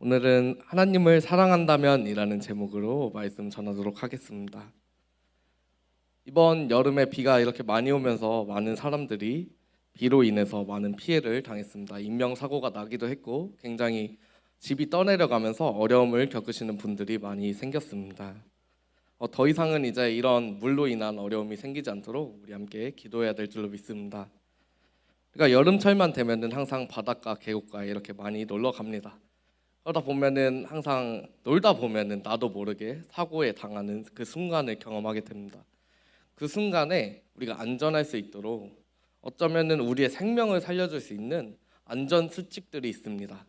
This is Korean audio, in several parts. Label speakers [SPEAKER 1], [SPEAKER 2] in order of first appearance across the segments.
[SPEAKER 1] 오늘은 하나님을 사랑한다면이라는 제목으로 말씀 전하도록 하겠습니다. 이번 여름에 비가 이렇게 많이 오면서 많은 사람들이 비로 인해서 많은 피해를 당했습니다. 인명사고가 나기도 했고 굉장히 집이 떠내려가면서 어려움을 겪으시는 분들이 많이 생겼습니다. 더 이상은 이제 이런 물로 인한 어려움이 생기지 않도록 우리 함께 기도해야 될 줄로 믿습니다. 그러니까 여름철만 되면은 항상 바닷가, 계곡가에 이렇게 많이 놀러 갑니다. 그러다 보면은 항상 놀다 보면은 나도 모르게 사고에 당하는 그 순간을 경험하게 됩니다. 그 순간에 우리가 안전할 수 있도록 어쩌면은 우리의 생명을 살려줄 수 있는 안전 수칙들이 있습니다.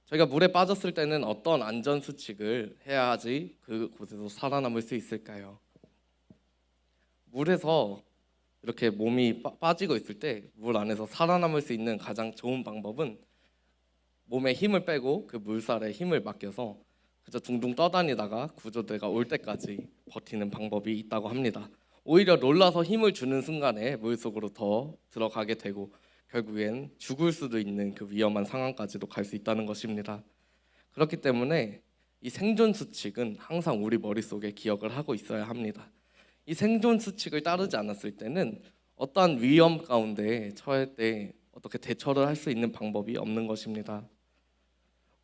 [SPEAKER 1] 저희가 물에 빠졌을 때는 어떤 안전 수칙을 해야지 그곳에서 살아남을 수 있을까요? 물에서 이렇게 몸이 빠지고 있을 때 물 안에서 살아남을 수 있는 가장 좋은 방법은 몸에 힘을 빼고 그 물살에 힘을 맡겨서 그저 둥둥 떠다니다가 구조대가 올 때까지 버티는 방법이 있다고 합니다. 오히려 놀라서 힘을 주는 순간에 물속으로 더 들어가게 되고 결국엔 죽을 수도 있는 그 위험한 상황까지도 갈 수 있다는 것입니다. 그렇기 때문에 이 생존 수칙은 항상 우리 머릿속에 기억을 하고 있어야 합니다. 이 생존 수칙을 따르지 않았을 때는 어떠한 위험 가운데 처할 때 어떻게 대처를 할 수 있는 방법이 없는 것입니다.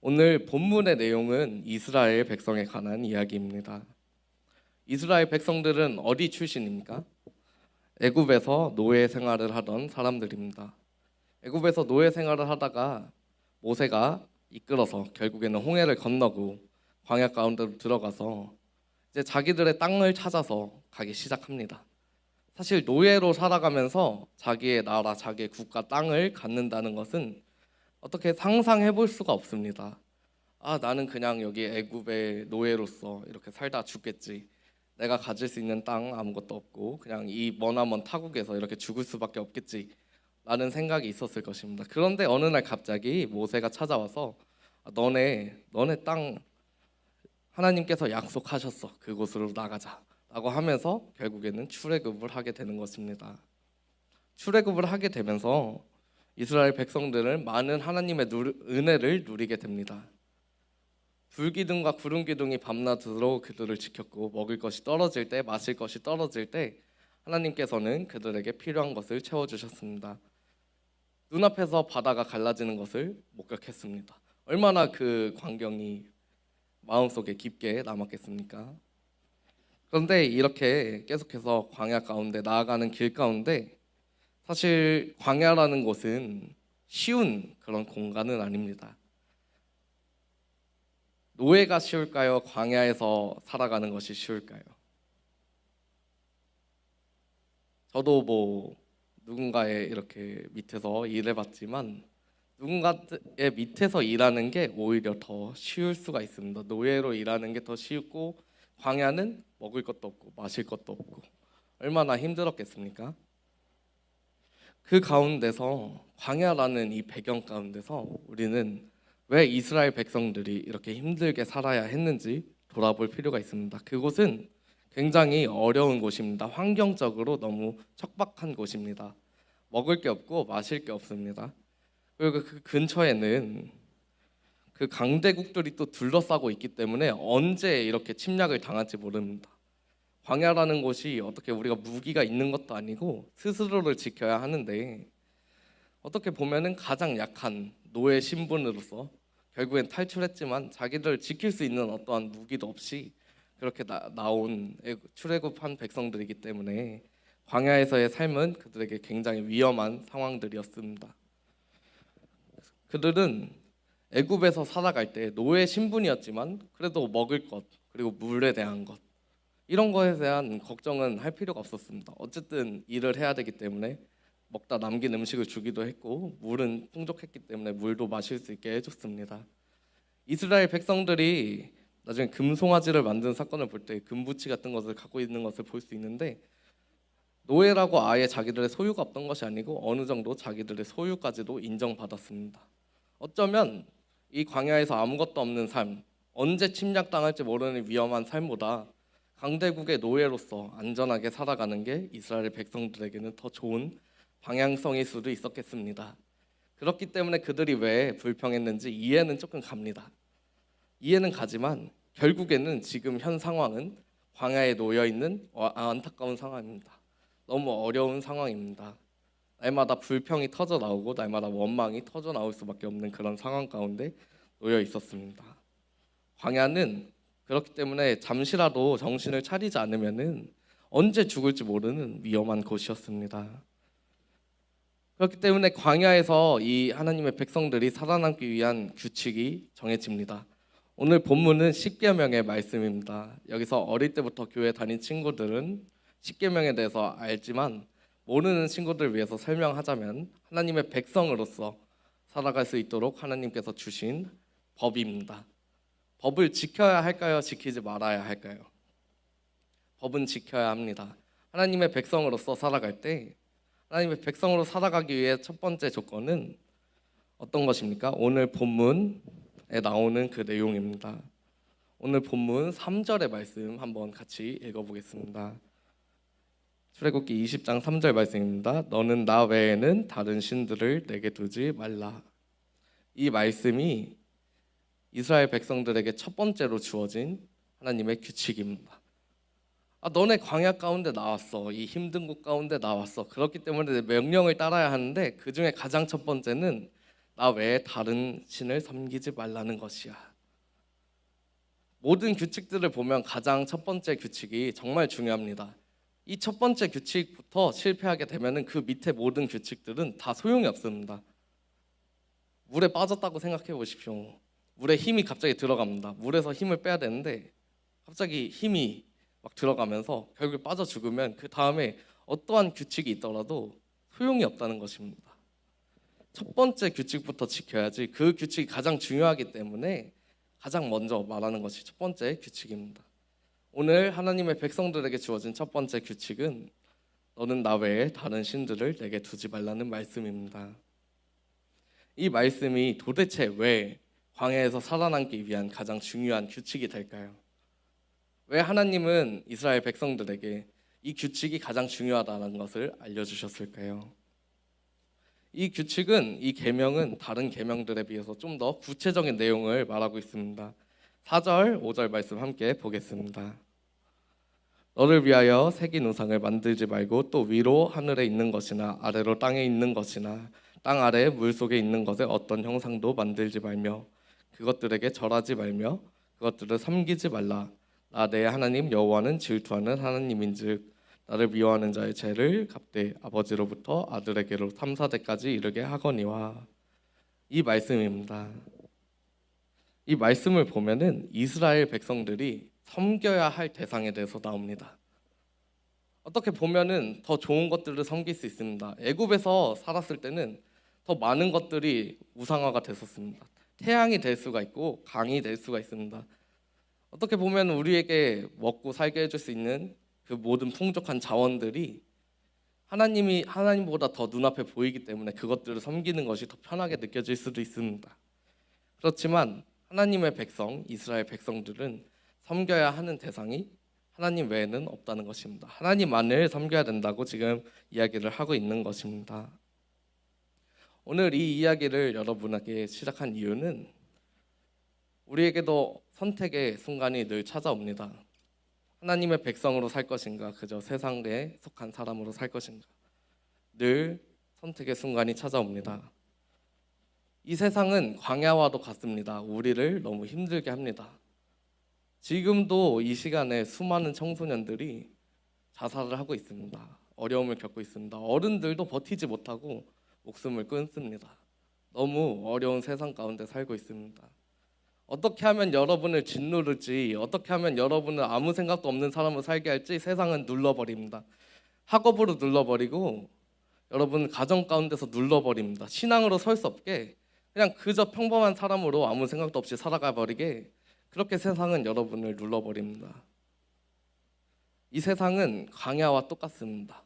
[SPEAKER 1] 오늘 본문의 내용은 이스라엘 백성에 관한 이야기입니다. 이스라엘 백성들은 어디 출신입니까? 애굽에서 노예 생활을 하던 사람들입니다. 애굽에서 노예 생활을 하다가 모세가 이끌어서 결국에는 홍해를 건너고 광야 가운데로 들어가서 이제 자기들의 땅을 찾아서 가기 시작합니다. 사실 노예로 살아가면서 자기의 나라, 자기의 국가 땅을 갖는다는 것은 어떻게 상상해 볼 수가 없습니다. 나는 그냥 여기 애굽의 노예로서 이렇게 살다 죽겠지. 내가 가질 수 있는 땅 아무것도 없고 그냥 이 머나먼 타국에서 이렇게 죽을 수밖에 없겠지 라는 생각이 있었을 것입니다. 그런데 어느 날 갑자기 모세가 찾아와서 너네 땅 하나님께서 약속하셨어. 그곳으로 나가자 라고 하면서 결국에는 출애굽을 하게 되는 것입니다. 출애굽을 하게 되면서 이스라엘 백성들은 많은 하나님의 은혜를 누리게 됩니다. 불기둥과 구름기둥이 밤낮으로 그들을 지켰고 먹을 것이 떨어질 때, 마실 것이 떨어질 때 하나님께서는 그들에게 필요한 것을 채워주셨습니다. 눈앞에서 바다가 갈라지는 것을 목격했습니다. 얼마나 그 광경이 마음속에 깊게 남았겠습니까? 그런데 이렇게 계속해서 광야 가운데 나아가는 길 가운데 사실 광야라는 곳은 쉬운 그런 공간은 아닙니다. 노예가 쉬울까요? 광야에서 살아가는 것이 쉬울까요? 저도 누군가의 이렇게 밑에서 일해봤지만 누군가의 밑에서 일하는 게 오히려 더 쉬울 수가 있습니다. 노예로 일하는 게 더 쉽고 광야는 먹을 것도 없고 마실 것도 없고 얼마나 힘들었겠습니까? 그 가운데서 광야라는 이 배경 가운데서 우리는 왜 이스라엘 백성들이 이렇게 힘들게 살아야 했는지 돌아볼 필요가 있습니다. 그곳은 굉장히 어려운 곳입니다. 환경적으로 너무 척박한 곳입니다. 먹을 게 없고 마실 게 없습니다. 그리고 그 근처에는 그 강대국들이 또 둘러싸고 있기 때문에 언제 이렇게 침략을 당할지 모릅니다. 광야라는 곳이 어떻게 우리가 무기가 있는 것도 아니고 스스로를 지켜야 하는데 어떻게 보면은 가장 약한 노예 신분으로서 결국엔 탈출했지만 자기들 지킬 수 있는 어떠한 무기도 없이 그렇게 나온 출애굽한 백성들이기 때문에 광야에서의 삶은 그들에게 굉장히 위험한 상황들이었습니다. 그들은 애굽에서 살아갈 때 노예 신분이었지만 그래도 먹을 것 그리고 물에 대한 것 이런 거에 대한 걱정은 할 필요가 없었습니다. 어쨌든 일을 해야 되기 때문에 먹다 남긴 음식을 주기도 했고 물은 풍족했기 때문에 물도 마실 수 있게 해줬습니다. 이스라엘 백성들이 나중에 금송아지를 만든 사건을 볼 때 금부치 같은 것을 갖고 있는 것을 볼 수 있는데 노예라고 아예 자기들의 소유가 없던 것이 아니고 어느 정도 자기들의 소유까지도 인정받았습니다. 어쩌면 이 광야에서 아무것도 없는 삶, 언제 침략당할지 모르는 위험한 삶보다 강대국의 노예로서 안전하게 살아가는 게 이스라엘 백성들에게는 더 좋은 방향성일 수도 있었겠습니다. 그렇기 때문에 그들이 왜 불평했는지 이해는 조금 갑니다. 이해는 가지만 결국에는 지금 현 상황은 광야에 놓여 있는 안타까운 상황입니다. 너무 어려운 상황입니다. 날마다 불평이 터져 나오고 날마다 원망이 터져 나올 수밖에 없는 그런 상황 가운데 놓여 있었습니다. 광야는 그렇기 때문에 잠시라도 정신을 차리지 않으면은 언제 죽을지 모르는 위험한 곳이었습니다. 그렇기 때문에 광야에서 이 하나님의 백성들이 살아남기 위한 규칙이 정해집니다. 오늘 본문은 십계명의 말씀입니다. 여기서 어릴 때부터 교회 다닌 친구들은 십계명에 대해서 알지만 모르는 친구들을 위해서 설명하자면 하나님의 백성으로서 살아갈 수 있도록 하나님께서 주신 법입니다. 법을 지켜야 할까요? 지키지 말아야 할까요? 법은 지켜야 합니다. 하나님의 백성으로서 살아갈 때 하나님의 백성으로 살아가기 위해 첫 번째 조건은 어떤 것입니까? 오늘 본문에 나오는 그 내용입니다. 오늘 본문 3절의 말씀 한번 같이 읽어보겠습니다. 출애굽기 20장 3절 말씀입니다. 너는 나 외에는 다른 신들을 내게 두지 말라. 이 말씀이 이스라엘 백성들에게 첫 번째로 주어진 하나님의 규칙입니다. 너네 광야 가운데 나왔어. 이 힘든 곳 가운데 나왔어. 그렇기 때문에 내 명령을 따라야 하는데 그 중에 가장 첫 번째는 나 외에 다른 신을 섬기지 말라는 것이야. 모든 규칙들을 보면 가장 첫 번째 규칙이 정말 중요합니다. 이 첫 번째 규칙부터 실패하게 되면 그 밑에 모든 규칙들은 다 소용이 없습니다. 물에 빠졌다고 생각해 보십시오. 물에 힘이 갑자기 들어갑니다. 물에서 힘을 빼야 되는데 갑자기 힘이 막 들어가면서 결국에 빠져 죽으면 그 다음에 어떠한 규칙이 있더라도 소용이 없다는 것입니다. 첫 번째 규칙부터 지켜야지. 그 규칙이 가장 중요하기 때문에 가장 먼저 말하는 것이 첫 번째 규칙입니다. 오늘 하나님의 백성들에게 주어진 첫 번째 규칙은 너는 나 외에 다른 신들을 내게 두지 말라는 말씀입니다. 이 말씀이 도대체 왜 광야에서 살아남기 위한 가장 중요한 규칙이 될까요? 왜 하나님은 이스라엘 백성들에게 이 규칙이 가장 중요하다는 것을 알려주셨을까요? 이 규칙은, 이 계명은 다른 계명들에 비해서 좀 더 구체적인 내용을 말하고 있습니다. 4절, 5절 말씀 함께 보겠습니다. 너를 위하여 새긴 우상을 만들지 말고 또 위로 하늘에 있는 것이나 아래로 땅에 있는 것이나 땅 아래 물속에 있는 것에 어떤 형상도 만들지 말며 그것들에게 절하지 말며 그것들을 섬기지 말라. 나 내 하나님 여호와는 질투하는 하나님인즉 나를 미워하는 자의 죄를 갚되 아버지로부터 아들에게로 3, 4대까지 이르게 하거니와. 이 말씀입니다. 이 말씀을 보면은 이스라엘 백성들이 섬겨야 할 대상에 대해서 나옵니다. 어떻게 보면은 더 좋은 것들을 섬길 수 있습니다. 애굽에서 살았을 때는 더 많은 것들이 우상화가 됐었습니다. 태양이 될 수가 있고 강이 될 수가 있습니다. 어떻게 보면 우리에게 먹고 살게 해줄 수 있는 그 모든 풍족한 자원들이 하나님보다 더 눈앞에 보이기 때문에 그것들을 섬기는 것이 더 편하게 느껴질 수도 있습니다. 그렇지만 하나님의 백성, 이스라엘 백성들은 섬겨야 하는 대상이 하나님 외에는 없다는 것입니다. 하나님만을 섬겨야 된다고 지금 이야기를 하고 있는 것입니다. 오늘 이 이야기를 여러분에게 시작한 이유는 우리에게도 선택의 순간이 늘 찾아옵니다. 하나님의 백성으로 살 것인가, 그저 세상에 속한 사람으로 살 것인가. 늘 선택의 순간이 찾아옵니다. 이 세상은 광야와도 같습니다. 우리를 너무 힘들게 합니다. 지금도 이 시간에 수많은 청소년들이 자살을 하고 있습니다. 어려움을 겪고 있습니다. 어른들도 버티지 못하고 목숨을 끊습니다. 너무 어려운 세상 가운데 살고 있습니다. 어떻게 하면 여러분을 짓누를지, 어떻게 하면 여러분을 아무 생각도 없는 사람으로 살게 할지 세상은 눌러버립니다. 학업으로 눌러버리고 여러분 가정 가운데서 눌러버립니다. 신앙으로 설 수 없게 그냥 그저 평범한 사람으로 아무 생각도 없이 살아가 버리게 그렇게 세상은 여러분을 눌러버립니다. 이 세상은 광야와 똑같습니다.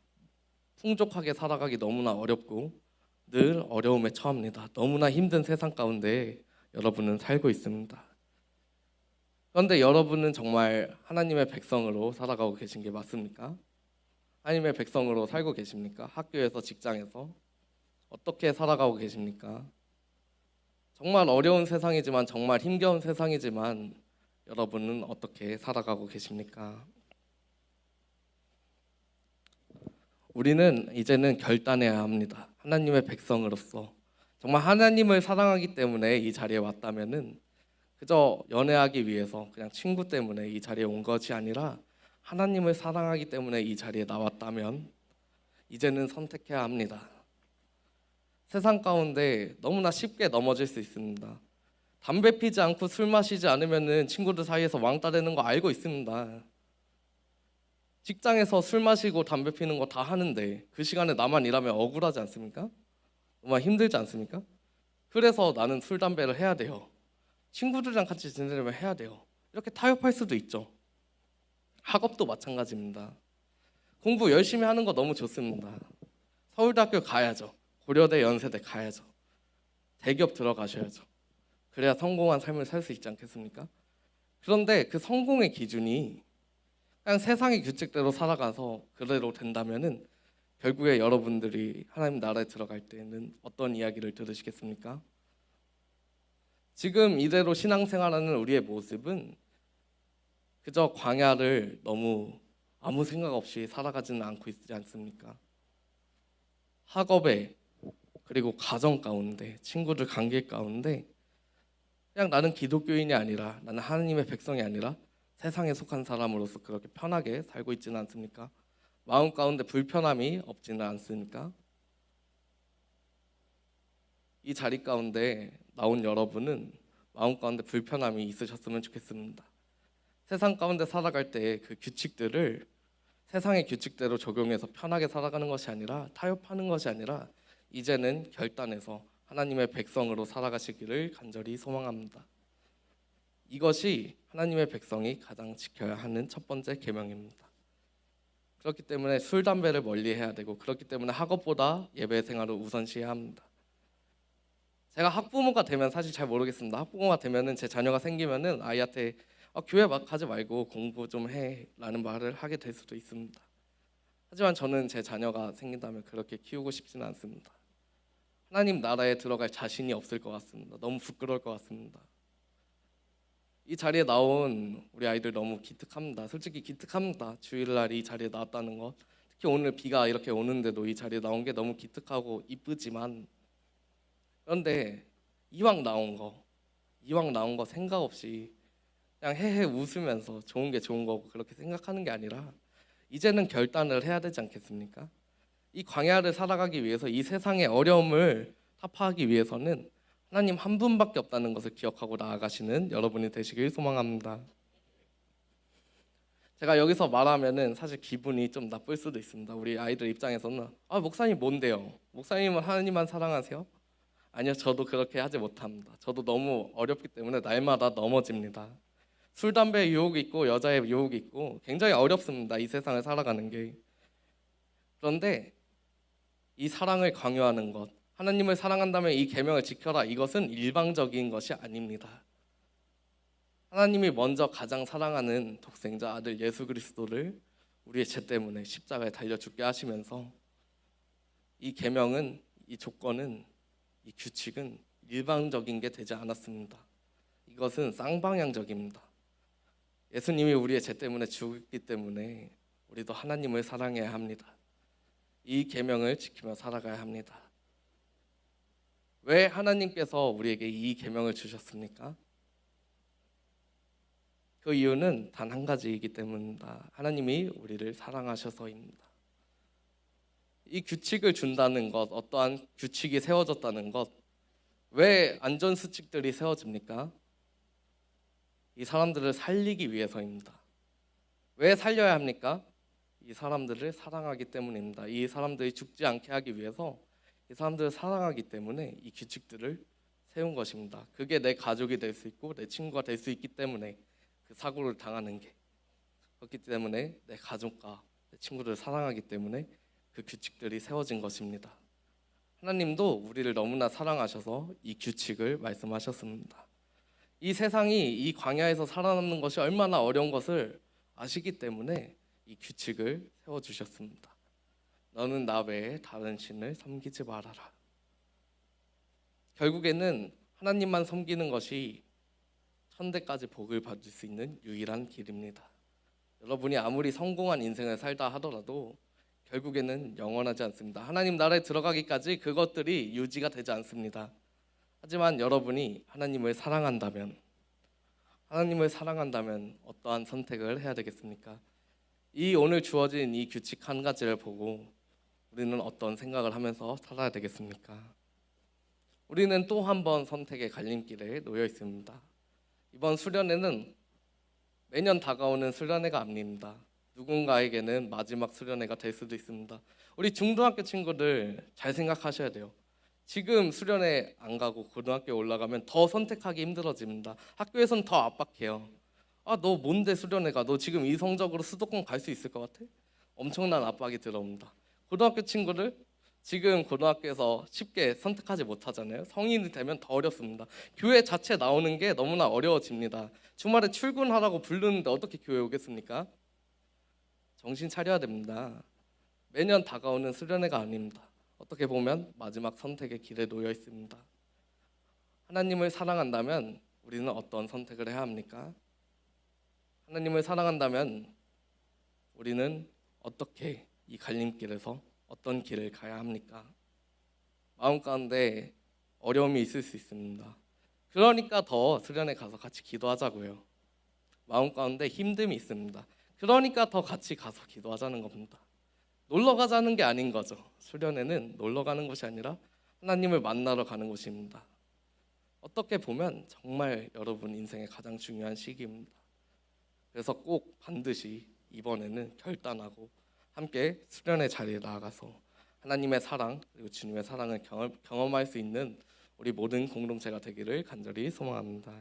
[SPEAKER 1] 풍족하게 살아가기 너무나 어렵고 늘 어려움에 처합니다. 너무나 힘든 세상 가운데 여러분은 살고 있습니다. 그런데 여러분은 정말 하나님의 백성으로 살아가고 계신 게 맞습니까? 하나님의 백성으로 살고 계십니까? 학교에서, 직장에서 어떻게 살아가고 계십니까? 정말 어려운 세상이지만 정말 힘겨운 세상이지만 여러분은 어떻게 살아가고 계십니까? 우리는 이제는 결단해야 합니다. 하나님의 백성으로서 정말 하나님을 사랑하기 때문에 이 자리에 왔다면은 그저 연애하기 위해서 그냥 친구 때문에 이 자리에 온 것이 아니라 하나님을 사랑하기 때문에 이 자리에 나왔다면 이제는 선택해야 합니다. 세상 가운데 너무나 쉽게 넘어질 수 있습니다. 담배 피지 않고 술 마시지 않으면은 친구들 사이에서 왕따 되는 거 알고 있습니다. 직장에서 술 마시고 담배 피는 거 다 하는데 그 시간에 나만 일하면 억울하지 않습니까? 정말 힘들지 않습니까? 그래서 나는 술, 담배를 해야 돼요. 친구들이랑 같이 지내려면 해야 돼요. 이렇게 타협할 수도 있죠. 학업도 마찬가지입니다. 공부 열심히 하는 거 너무 좋습니다. 서울대학교 가야죠. 고려대, 연세대 가야죠. 대기업 들어가셔야죠. 그래야 성공한 삶을 살 수 있지 않겠습니까? 그런데 그 성공의 기준이 그냥 세상의 규칙대로 살아가서 그대로 된다면은 결국에 여러분들이 하나님 나라에 들어갈 때는 어떤 이야기를 들으시겠습니까? 지금 이대로 신앙생활하는 우리의 모습은 그저 광야를 너무 아무 생각 없이 살아가지는 않고 있지 않습니까? 학업에 그리고 가정 가운데 친구들 관계 가운데 그냥 나는 기독교인이 아니라 나는 하나님의 백성이 아니라 세상에 속한 사람으로서 그렇게 편하게 살고 있지는 않습니까? 마음 가운데 불편함이 없지는 않습니까? 이 자리 가운데 나온 여러분은 마음 가운데 불편함이 있으셨으면 좋겠습니다. 세상 가운데 살아갈 때 그 규칙들을 세상의 규칙대로 적용해서 편하게 살아가는 것이 아니라 타협하는 것이 아니라 이제는 결단해서 하나님의 백성으로 살아가시기를 간절히 소망합니다. 이것이 하나님의 백성이 가장 지켜야 하는 첫 번째 계명입니다. 그렇기 때문에 술, 담배를 멀리해야 되고 그렇기 때문에 학업보다 예배 생활을 우선시해야 합니다. 제가 학부모가 되면 사실 잘 모르겠습니다. 학부모가 되면은 제 자녀가 생기면은 아이한테 교회 막 가지 말고 공부 좀 해라는 말을 하게 될 수도 있습니다. 하지만 저는 제 자녀가 생긴다면 그렇게 키우고 싶지는 않습니다. 하나님 나라에 들어갈 자신이 없을 것 같습니다. 너무 부끄러울 것 같습니다. 이 자리에 나온 우리 아이들 너무 기특합니다. 솔직히 기특합니다. 주일날 이 자리에 나왔다는 것. 특히 오늘 비가 이렇게 오는데도 이 자리에 나온 게 너무 기특하고 이쁘지만 그런데 이왕 나온 거 생각 없이 그냥 헤헤 웃으면서 좋은 게 좋은 거고 그렇게 생각하는 게 아니라 이제는 결단을 해야 되지 않겠습니까? 이 광야를 살아가기 위해서 이 세상의 어려움을 타파하기 위해서는 하나님 한 분밖에 없다는 것을 기억하고 나아가시는 여러분이 되시길 소망합니다. 제가 여기서 말하면은 사실 기분이 좀 나쁠 수도 있습니다. 우리 아이들 입장에서는 목사님 뭔데요? 목사님은 하나님만 사랑하세요? 아니요, 저도 그렇게 하지 못합니다. 저도 너무 어렵기 때문에 날마다 넘어집니다. 술, 담배의 유혹이 있고 여자의 유혹이 있고 굉장히 어렵습니다. 이 세상을 살아가는 게. 그런데 이 사랑을 강요하는 것, 하나님을 사랑한다면 이 계명을 지켜라, 이것은 일방적인 것이 아닙니다. 하나님이 먼저 가장 사랑하는 독생자 아들 예수 그리스도를 우리의 죄 때문에 십자가에 달려 죽게 하시면서 이 계명은, 이 조건은, 이 규칙은 일방적인 게 되지 않았습니다. 이것은 쌍방향적입니다. 예수님이 우리의 죄 때문에 죽었기 때문에 우리도 하나님을 사랑해야 합니다. 이 계명을 지키며 살아가야 합니다. 왜 하나님께서 우리에게 이 계명을 주셨습니까? 그 이유는 단 한 가지이기 때문입니다. 하나님이 우리를 사랑하셔서입니다. 이 규칙을 준다는 것, 어떠한 규칙이 세워졌다는 것, 왜 안전수칙들이 세워집니까? 이 사람들을 살리기 위해서입니다. 왜 살려야 합니까? 이 사람들을 사랑하기 때문입니다. 이 사람들이 죽지 않게 하기 위해서 이 사람들을 사랑하기 때문에 이 규칙들을 세운 것입니다. 그게 내 가족이 될 수 있고 내 친구가 될 수 있기 때문에 그 사고를 당하는 게, 그렇기 때문에 내 가족과 내 친구들을 사랑하기 때문에 그 규칙들이 세워진 것입니다. 하나님도 우리를 너무나 사랑하셔서 이 규칙을 말씀하셨습니다. 이 세상이 이 광야에서 살아남는 것이 얼마나 어려운 것을 아시기 때문에 이 규칙을 세워주셨습니다. 너는 나 외에 다른 신을 섬기지 말아라. 결국에는 하나님만 섬기는 것이 천대까지 복을 받을 수 있는 유일한 길입니다. 여러분이 아무리 성공한 인생을 살다 하더라도 결국에는 영원하지 않습니다. 하나님 나라에 들어가기까지 그것들이 유지가 되지 않습니다. 하지만 여러분이 하나님을 사랑한다면 어떠한 선택을 해야 되겠습니까? 이 오늘 주어진 이 규칙 한 가지를 보고 우리는 어떤 생각을 하면서 살아야 되겠습니까? 우리는 또 한 번 선택의 갈림길에 놓여 있습니다. 이번 수련회는 매년 다가오는 수련회가 아닙니다. 누군가에게는 마지막 수련회가 될 수도 있습니다. 우리 중등학교 친구들 잘 생각하셔야 돼요. 지금 수련회 안 가고 고등학교에 올라가면 더 선택하기 힘들어집니다. 학교에서는 더 압박해요. 너 뭔데 수련회 가? 너 지금 이 성적으로 수도권 갈 수 있을 것 같아? 엄청난 압박이 들어옵니다. 고등학교 친구들 지금 고등학교에서 쉽게 선택하지 못하잖아요. 성인이 되면 더 어렵습니다. 교회 자체 나오는 게 너무나 어려워집니다. 주말에 출근하라고 부르는데 어떻게 교회 오겠습니까? 정신 차려야 됩니다. 매년 다가오는 수련회가 아닙니다. 어떻게 보면 마지막 선택의 길에 놓여 있습니다. 하나님을 사랑한다면 우리는 어떤 선택을 해야 합니까? 하나님을 사랑한다면 우리는 어떻게 이 갈림길에서 어떤 길을 가야 합니까? 마음 가운데 어려움이 있을 수 있습니다. 그러니까 더 수련회 가서 같이 기도하자고요. 마음 가운데 힘듦이 있습니다. 그러니까 더 같이 가서 기도하자는 겁니다. 놀러 가자는 게 아닌 거죠. 수련회는 놀러 가는 곳이 아니라 하나님을 만나러 가는 곳입니다. 어떻게 보면 정말 여러분 인생의 가장 중요한 시기입니다. 그래서 꼭 반드시 이번에는 결단하고 함께 수련의 자리에 나아가서 하나님의 사랑 그리고 주님의 사랑을 경험할 수 있는 우리 모든 공동체가 되기를 간절히 소망합니다.